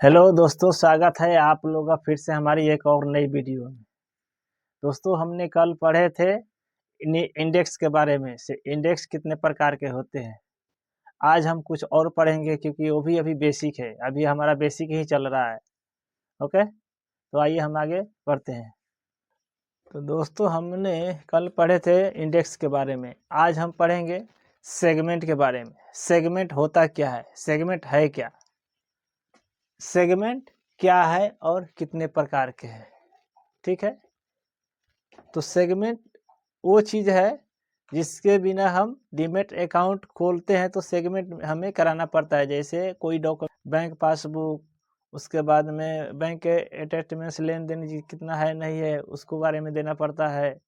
Hello दोस्तों, स्वागत है आप लोगों का फिर से हमारी एक और नई वीडियो में। दोस्तों, हमने कल पढ़े थे इंडेक्स के बारे में से इंडेक्स कितने प्रकार के होते हैं। आज हम कुछ और पढ़ेंगे क्योंकि वो भी अभी बेसिक है, अभी हमारा बेसिक ही चल रहा है। ओके, तो आइए हम आगे बढ़ते हैं। तो दोस्तों, हमने कल पढ़े थे इंडेक्स के बारे में, आज हम पढ़ेंगे सेगमेंट के बारे में। सेगमेंट होता क्या है, सेगमेंट है क्या, सेगमेंट क्या है और कितने प्रकार के हैं। ठीक है, तो सेगमेंट वो चीज़ है जिसके बिना हम डीमैट अकाउंट खोलते हैं तो सेगमेंट हमें कराना पड़ता है। जैसे कोई डॉक्यूमेंट, बैंक पासबुक, उसके बाद में बैंक के अटैचमेंट्स, लेन देन कितना है नहीं है उसको बारे में देना पड़ता है।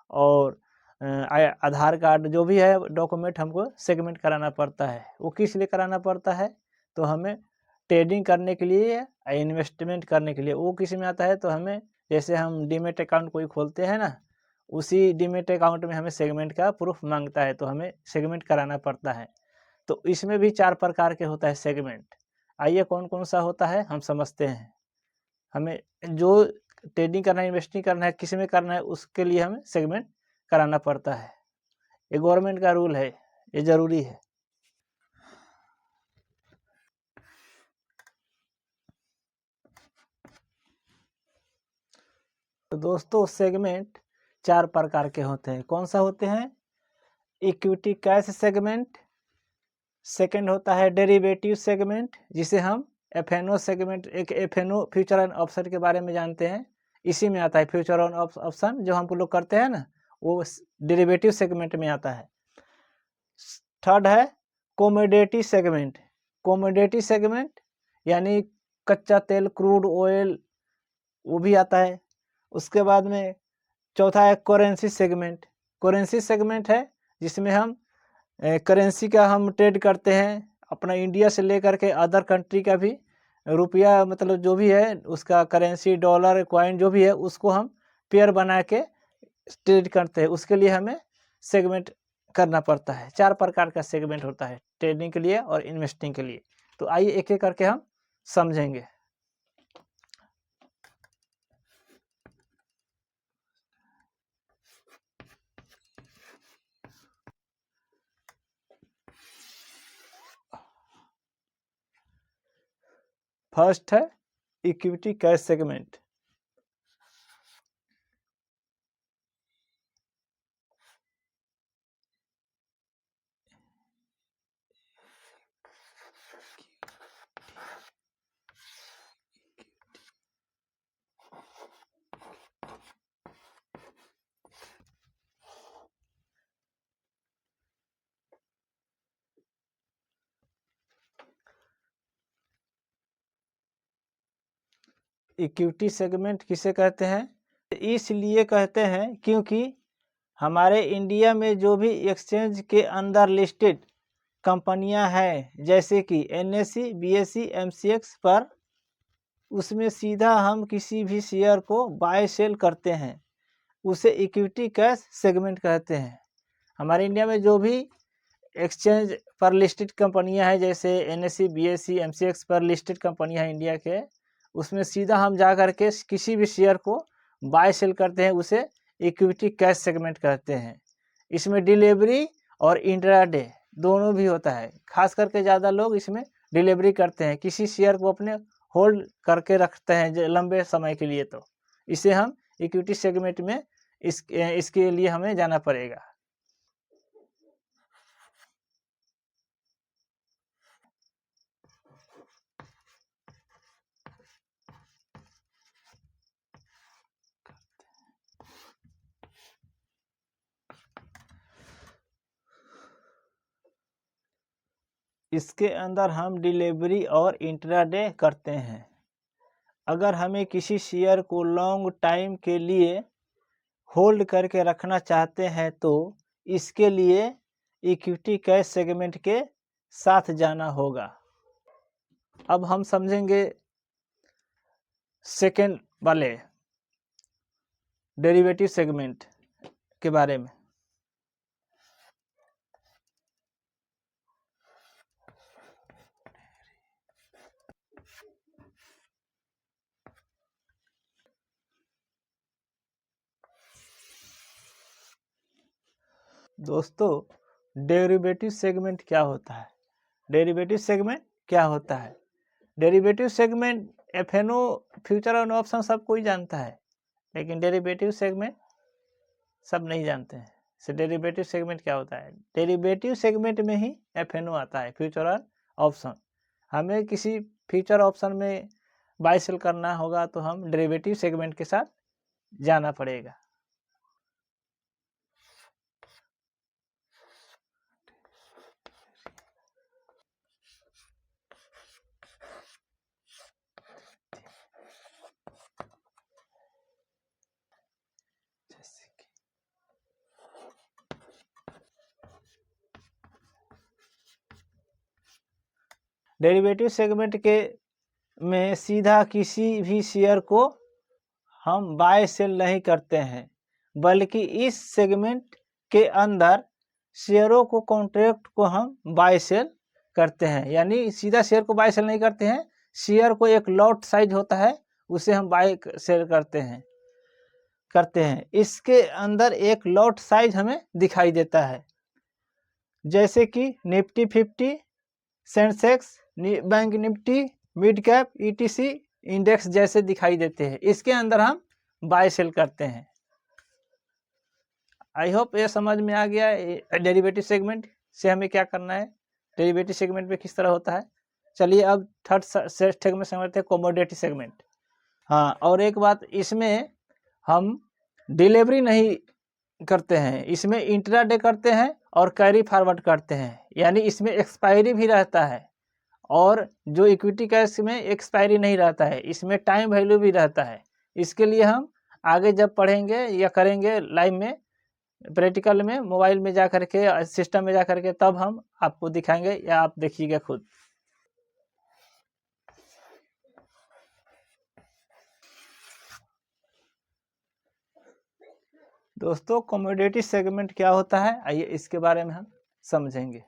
और आधार कार्ड, जो भी है डॉक्यूमेंट हमको सेगमेंट कराना पड़ता है। वो किस लिए कराना पड़ता है, तो हमें ट्रेडिंग करने के लिए या इन्वेस्टमेंट करने के लिए। वो किस में आता है, तो हमें जैसे हम डीमैट अकाउंट कोई खोलते हैं ना, उसी डीमैट अकाउंट में हमें सेगमेंट का प्रूफ मांगता है, तो हमें सेगमेंट कराना पड़ता है। तो इसमें भी 4 प्रकार के होता है सेगमेंट। आइए कौन कौन सा होता है हम समझते हैं। हमें जो ट्रेडिंग करना है, इन्वेस्टिंग करना है, किस में करना है, उसके लिए हमें सेगमेंट कराना पड़ता है। ये गवर्नमेंट का रूल है, ये ज़रूरी है। तो दोस्तों, सेगमेंट 4 प्रकार के होते हैं। कौन सा होते हैं? इक्विटी कैश सेगमेंट, सेकंड होता है डेरिवेटिव सेगमेंट, जिसे हम एफएनओ सेगमेंट, एक एफएनओ फ्यूचर एंड ऑप्शन के बारे में जानते हैं, इसी में आता है। फ्यूचर एंड ऑप्शन जो हम लोग करते हैं ना, वो डेरिवेटिव सेगमेंट में आता है। थर्ड है कमोडिटी सेगमेंट। कमोडिटी सेगमेंट यानी कच्चा तेल, क्रूड ऑयल, वो भी आता है। उसके बाद में चौथा है करेंसी सेगमेंट। करेंसी सेगमेंट है जिसमें हम करेंसी का हम ट्रेड करते हैं, अपना इंडिया से लेकर के अदर कंट्री का भी रुपया, मतलब जो भी है उसका करेंसी, डॉलर, कॉइन जो भी है, उसको हम पेयर बना के ट्रेड करते हैं। उसके लिए हमें सेगमेंट करना पड़ता है। 4 प्रकार का सेगमेंट होता है ट्रेडिंग के लिए और इन्वेस्टिंग के लिए। तो आइए एक एक करके हम समझेंगे। फर्स्ट है equity cash segment. Equity segment किसे कहते हैं? इसलिए कहते हैं क्योंकि हमारे इंडिया में जो भी एक्सचेंज के अंदर लिस्टेड कंपनियां हैं, जैसे कि एनएससी, बीएससी, एमसीएक्स पर, उसमें सीधा हम किसी भी शेयर को बाय सेल करते हैं, उसे इक्विटी कैश सेगमेंट कहते हैं। हमारे इंडिया में जो भी एक्सचेंज पर लिस्टेड कंपनियां हैं, जैसे एनएससी, बीएससी, एमसीएक्स पर लिस्टेड कंपनियां हैं इंडिया के, उसमें सीधा हम जा कर के किसी भी शेयर को बाय सेल करते हैं, उसे इक्विटी कैश सेगमेंट कहते हैं। इसमें डिलीवरी और इंट्राडे दोनों भी होता है। खास करके ज़्यादा लोग इसमें डिलीवरी करते हैं, किसी शेयर को अपने होल्ड करके रखते हैं लंबे समय के लिए, तो इसे हम इक्विटी सेगमेंट में इसके लिए हमें जाना पड़ेगा। इसके अंदर हम डिलीवरी और इंट्राडे करते हैं। अगर हमें किसी शेयर को लॉन्ग टाइम के लिए होल्ड करके रखना चाहते हैं तो इसके लिए इक्विटी कैश सेगमेंट के साथ जाना होगा। अब हम समझेंगे सेकेंड वाले डेरिवेटिव सेगमेंट के बारे में। दोस्तों डेरिवेटिव सेगमेंट क्या होता है? डेरिवेटिव सेगमेंट क्या होता है? डेरिवेटिव सेगमेंट एफएनओ फ्यूचर और ऑप्शन सब कोई जानता है, लेकिन डेरिवेटिव सेगमेंट सब नहीं जानते हैं। सो डेरिवेटिव सेगमेंट क्या होता है? डेरिवेटिव सेगमेंट में ही एफएनओ आता है, फ्यूचर और ऑप्शन। हमें किसी फ्यूचर ऑप्शन में बाय सेल करना होगा तो हम डेरिवेटिव सेगमेंट के साथ जाना पड़ेगा। डेरिवेटिव सेगमेंट के में सीधा किसी भी शेयर को हम बाय सेल नहीं करते हैं, बल्कि इस सेगमेंट के अंदर शेयरों को कॉन्ट्रैक्ट को हम बाय सेल करते हैं। यानी सीधा शेयर को बाय सेल नहीं करते हैं, शेयर को एक लॉट साइज होता है उसे हम बाय सेल करते हैं। इसके अंदर एक लॉट साइज हमें दिखाई देता है, जैसे कि Nifty 50, Sensex, bank Nifty, mid cap, etc index जैसे दिखाई देते हैं। इसके अंदर हम बाय सेल करते हैं। आई होप ये समझ में आ गया डेरिवेटिव सेगमेंट से हमें क्या करना है, डेरिवेटिव सेगमेंट में किस तरह होता है। चलिए अब थर्ड सेगमेंट समझते हैं, कमोडिटी सेगमेंट। हाँ, और एक बात, इसमें हम डिलीवरी नहीं करते हैं, इसमें इंट्राडे करते हैं और कैरी फॉरवर्ड करते हैं। यानी इसमें एक्सपायरी भी रहता है, और जो इक्विटी कैश में एक्सपायरी नहीं रहता है, इसमें टाइम वैल्यू भी रहता है। इसके लिए हम आगे जब पढ़ेंगे या करेंगे लाइव में, प्रैक्टिकल में, मोबाइल में जा करके, सिस्टम में जा करके, तब हम आपको दिखाएंगे या आप देखिएगा खुद। दोस्तों कमोडिटी सेगमेंट क्या होता है, आइए इसके बारे में हम समझेंगे।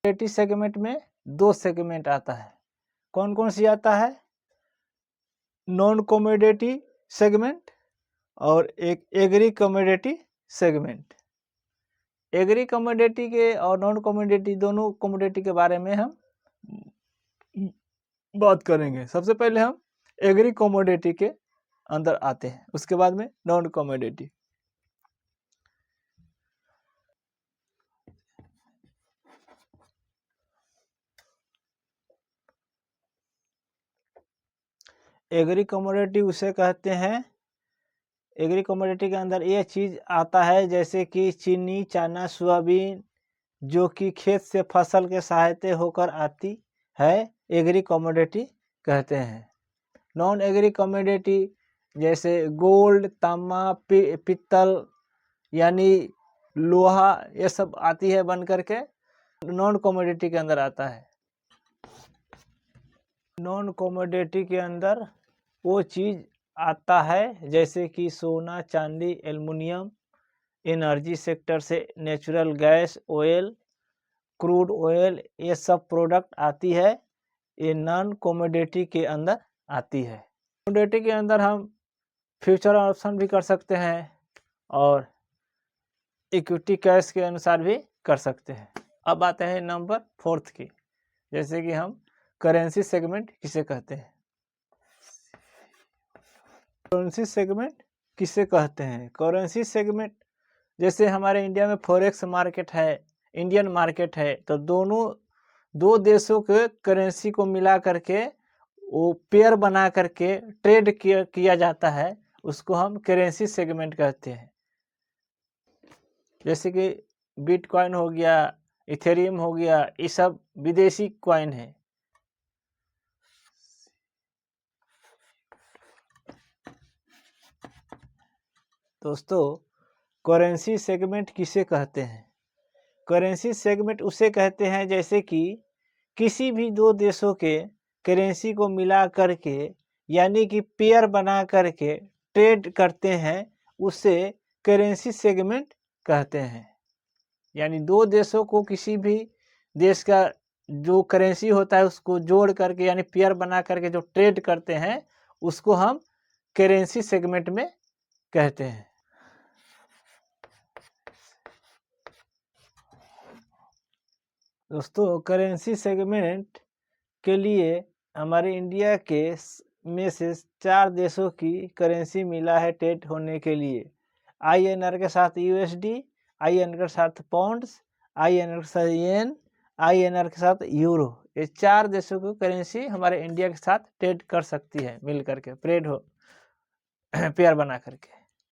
कमोडिटी सेगमेंट में दो सेगमेंट आता है। कौन कौन सी आता है? नॉन कमोडिटी सेगमेंट और एक agree commodity segment. Agree commodity के और नॉन कमोडिटी, दोनों कमोडिटी के बारे में हम बात करेंगे। सबसे पहले हम एग्री कमोडिटी के अंदर आते हैं, उसके बाद में नॉन कमोडिटी। एग्री कमोडिटी उसे कहते हैं, एग्री कमोडिटी के अंदर ये चीज आता है जैसे कि चीनी, चना, सोयाबीन, जो कि खेत से फसल के सहायता होकर आती है, एग्री कमोडिटी कहते हैं। नॉन एग्री कमोडिटी जैसे गोल्ड, तांबा, पित्तल यानी लोहा, ये सब आती है बन करके, नॉन कमोडिटी के अंदर आता है। नॉन कमोडिटी के अंदर वो चीज आता है जैसे कि सोना, चांदी, एल्युमिनियम, एनर्जी सेक्टर से natural gas, oil, crude oil, ये सब प्रोडक्ट आती है, ये नॉन कमोडिटी के अंदर आती है। कमोडिटी के अंदर हम फ्यूचर ऑप्शन भी कर सकते हैं और इक्विटी कैश के अनुसार भी कर सकते हैं। अब आते हैं नंबर 4 की, जैसे कि हम करेंसी सेगमेंट किसे कहते हैं। करेंसी सेगमेंट किसे कहते हैं? करेंसी सेगमेंट जैसे हमारे इंडिया में फॉरेक्स मार्केट है, इंडियन मार्केट है, तो दो देशों के करेंसी को मिला करके वो पेयर बना करके ट्रेड किया जाता है, उसको हम करेंसी सेगमेंट कहते हैं। जैसे कि बिटकॉइन हो गया, इथेरियम हो गया, ये सब विदेशी कॉइन है। दोस्तों करेंसी सेगमेंट किसे कहते हैं? करेंसी सेगमेंट उसे कहते हैं जैसे कि किसी भी दो देशों के करेंसी को मिला करके, यानी कि पेयर बना करके ट्रेड करते हैं, उसे करेंसी सेगमेंट कहते हैं। यानी दो देशों को, किसी भी देश का जो करेंसी होता है उसको जोड़ करके यानी पेयर बना करके जो ट्रेड करते हैं उसको हम करेंसी सेगमेंट में कहते हैं। दोस्तों करेंसी सेगमेंट के लिए हमारे इंडिया के में से 4 देशों की करेंसी मिला है ट्रेड होने के लिए। INR के साथ USD, INR के साथ पाउंड्स, INR के साथ येन, INR के साथ यूरो। ये 4 देशों की करेंसी हमारे इंडिया के साथ ट्रेड कर सकती है मिल करके पेयर बना करके।